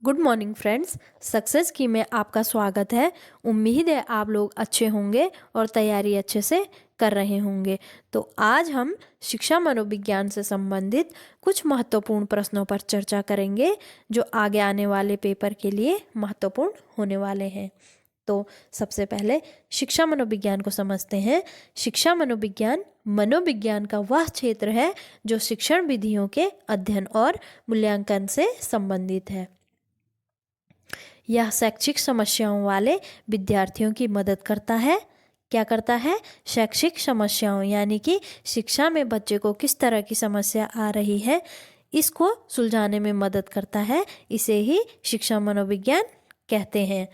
Good morning friends. Success की में आपका स्वागत है। उम्मीद है आप लोग अच्छे होंगे और तैयारी अच्छे से कर रहे होंगे। तो आज हम शिक्षा मनोविज्ञान से संबंधित कुछ महत्वपूर्ण प्रश्नों पर चर्चा करेंगे जो आगे आने वाले पेपर के लिए महत्वपूर्ण होने वाले हैं। तो सबसे पहले शिक्षा मनोविज्ञान को समझते हैं। शिक्षा मनोविज्ञान मनोविज्ञान का वह क्षेत्र है जो शिक्षण विधियों के अध्ययन और मूल्यांकन से संबंधित है। यह शैक्षिक समस्याओं वाले विद्यार्थियों की मदद करता है। क्या करता है? शैक्षिक समस्याओं यानी कि शिक्षा में बच्चे को किस तरह की समस्या आ रही है, इसको सुलझाने में मदद करता है। इसे ही शिक्षा मनोविज्ञान कहते हैं।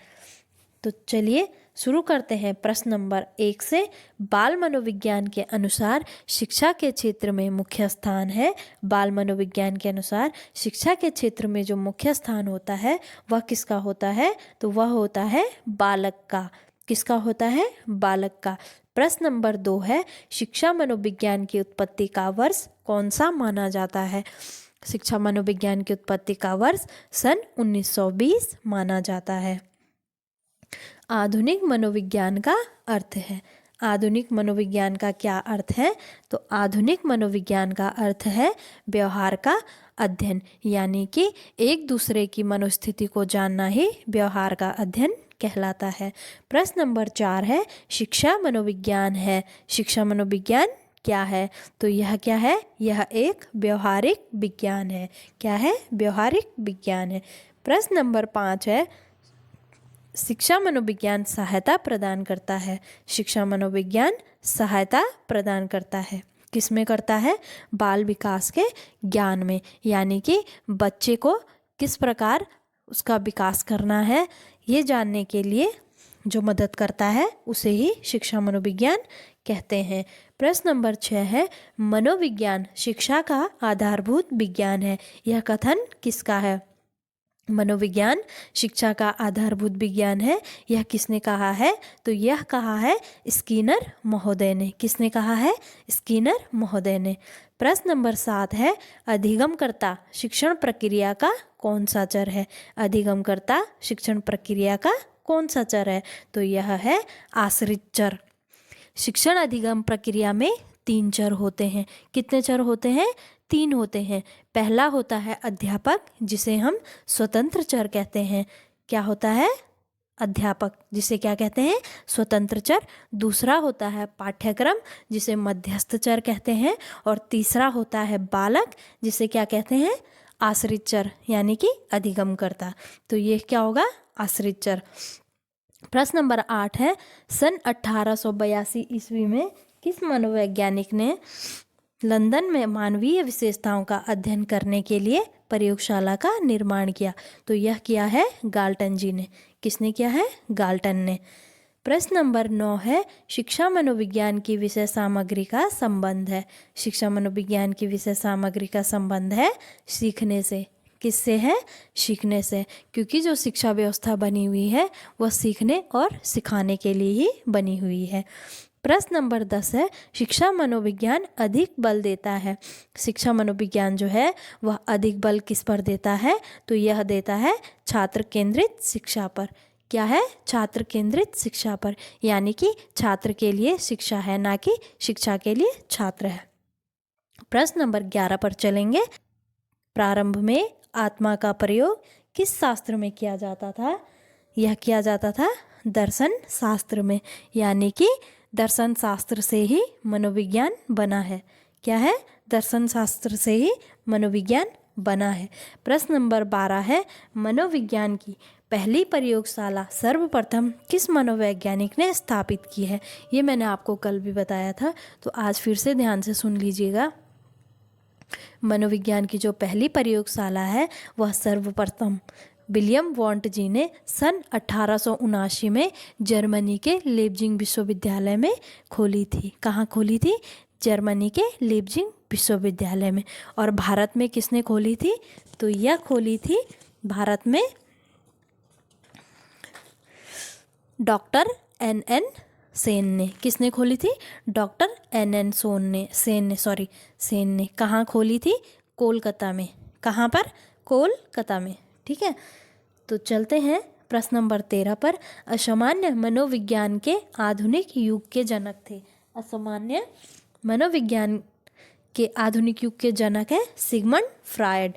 तो चलिए शुरू करते हैं प्रश्न नंबर 1 से। बाल मनोविज्ञान के अनुसार शिक्षा के क्षेत्र में मुख्य स्थान है। बाल मनोविज्ञान के अनुसार शिक्षा के क्षेत्र में जो मुख्य स्थान होता है वह किसका होता है? तो वह होता है बालक का। किसका होता है? बालक का। प्रश्न नंबर 2 है, शिक्षा मनोविज्ञान की उत्पत्ति का वर्ष कौन सा माना जाता है? शिक्षा मनोविज्ञान की उत्पत्ति का वर्ष सन 1920 माना जाता है। आधुनिक मनोविज्ञान का अर्थ है। आधुनिक मनोविज्ञान का क्या अर्थ है? तो आधुनिक मनोविज्ञान का अर्थ है व्यवहार का अध्ययन, यानी कि एक दूसरे की मनोस्थिति को जानना ही व्यवहार का अध्ययन कहलाता है। प्रश्न नंबर 4 है, शिक्षा मनोविज्ञान है। शिक्षा मनोविज्ञान क्या है? तो यह क्या है? यह एक व्यवहारिक विज्ञान है। क्या है? व्यवहारिक विज्ञान है। प्रश्न नंबर 5 है, शिक्षा मनोविज्ञान सहायता प्रदान करता है। शिक्षा मनोविज्ञान सहायता प्रदान करता है। किसमें करता है? बाल विकास के ज्ञान में, यानी कि बच्चे को किस प्रकार उसका विकास करना है ये जानने के लिए जो मदद करता है उसे ही शिक्षा मनोविज्ञान कहते हैं। प्रश्न नंबर 6 है, मनोविज्ञान शिक्षा का आधारभूत विज्ञान है। यह कथन किसका है? मनोविज्ञान शिक्षा का आधारभूत विज्ञान है, यह किसने कहा है? तो यह कहा है स्किनर महोदय ने। किसने कहा है? स्किनर महोदय ने। प्रश्न नंबर 7 है, अधिगमकर्ता शिक्षण प्रक्रिया का कौन सा चर है? अधिगमकर्ता शिक्षण प्रक्रिया का कौन सा चर है? तो यह है आश्रित चर। शिक्षण अधिगम प्रक्रिया में 3 चर होते हैं। कितने चर होते हैं? 3 होते हैं। पहला होता है अध्यापक, जिसे हम स्वतंत्र चर कहते हैं। क्या होता है? अध्यापक, जिसे क्या कहते हैं? स्वतंत्र चर। दूसरा होता है पाठ्यक्रम, जिसे मध्यस्थ चर कहते हैं। और तीसरा होता है बालक, जिसे क्या कहते हैं? आश्रित चर, यानी कि अधिगमकर्ता। तो ये क्या होगा? आश्रित चर। प्रश्न नंबर 8 है, सन 1882 ईस्वी में किस मनोवैज्ञानिक ने लंदन में मानवीय विशेषताओं का अध्ययन करने के लिए प्रयोगशाला का निर्माण किया? तो यह किया है गाल्टन जी ने। किसने किया है? गाल्टन ने। प्रश्न नंबर 9 है, शिक्षा मनोविज्ञान की विषय सामग्री का संबंध है। शिक्षा मनोविज्ञान की विषय सामग्री का संबंध है सीखने से। किससे है? सीखने से, क्योंकि जो शिक्षा व्यवस्था बनी हुई है वह सीखने और सिखाने के लिए ही बनी हुई है। प्रश्न नंबर 10 है, शिक्षा मनोविज्ञान अधिक बल देता है। शिक्षा मनोविज्ञान जो है वह अधिक बल किस पर देता है? तो यह देता है छात्र केंद्रित शिक्षा पर। क्या है? छात्र केंद्रित शिक्षा पर, यानी कि छात्र के लिए शिक्षा है, ना कि शिक्षा के लिए छात्र है। प्रश्न नंबर 11 पर चलेंगे। प्रारंभ में आत्मा का प्रयोग किस शास्त्र में किया जाता था? यह किया जाता था दर्शन शास्त्र में, यानी कि दर्शन शास्त्र से ही मनोविज्ञान बना है। क्या है? दर्शन शास्त्र से ही मनोविज्ञान बना है। प्रश्न नंबर 12 है, मनोविज्ञान की पहली प्रयोगशाला सर्वप्रथम किस मनोवैज्ञानिक ने स्थापित की है? ये मैंने आपको कल भी बताया था, तो आज फिर से ध्यान से सुन लीजिएगा। मनोविज्ञान की जो पहली प्रयोगशाला है वह सर्वप्रथम विलियम वॉन्ट जी ने सन 1879 में जर्मनी के लेप्जिग विश्वविद्यालय में खोली थी। कहाँ खोली थी? जर्मनी के लेप्जिग विश्वविद्यालय में। और भारत में किसने खोली थी? तो यह खोली थी भारत में डॉक्टर NN सेन ने। किसने खोली थी? डॉक्टर NN सेन ने। कहाँ खोली थी? कोलकाता में। कहाँ पर? कोलकाता में। ठीक है। तो चलते हैं प्रश्न नंबर 13 पर। असामान्य मनोविज्ञान के आधुनिक युग के जनक थे। असामान्य मनोविज्ञान के आधुनिक युग के जनक है सिगमंड फ्रायड।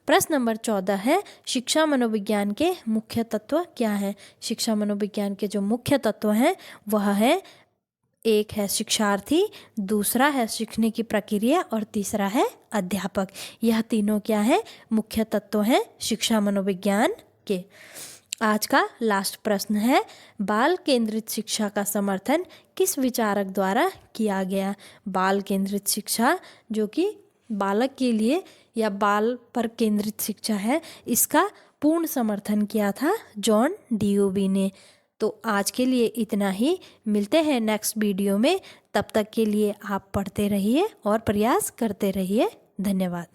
प्रश्न नंबर 14 है, शिक्षा मनोविज्ञान के मुख्य तत्व क्या हैं? शिक्षा मनोविज्ञान के जो मुख्य तत्व हैं वह है, एक है शिक्षार्थी, दूसरा है सीखने की प्रक्रिया और तीसरा है अध्यापक। यह तीनों क्या है? मुख्य तत्व हैं शिक्षा मनोविज्ञान के। आज का लास्ट प्रश्न है, बाल केंद्रित शिक्षा का समर्थन किस विचारक द्वारा किया गया? बाल केंद्रित शिक्षा जो कि बालक के लिए या बाल पर केंद्रित शिक्षा है, इसका पूर्ण समर्थन किया था जॉन डीओवी ने। तो आज के लिए इतना ही, मिलते हैं नेक्स्ट वीडियो में। तब तक के लिए आप पढ़ते रहिए और प्रयास करते रहिए। धन्यवाद।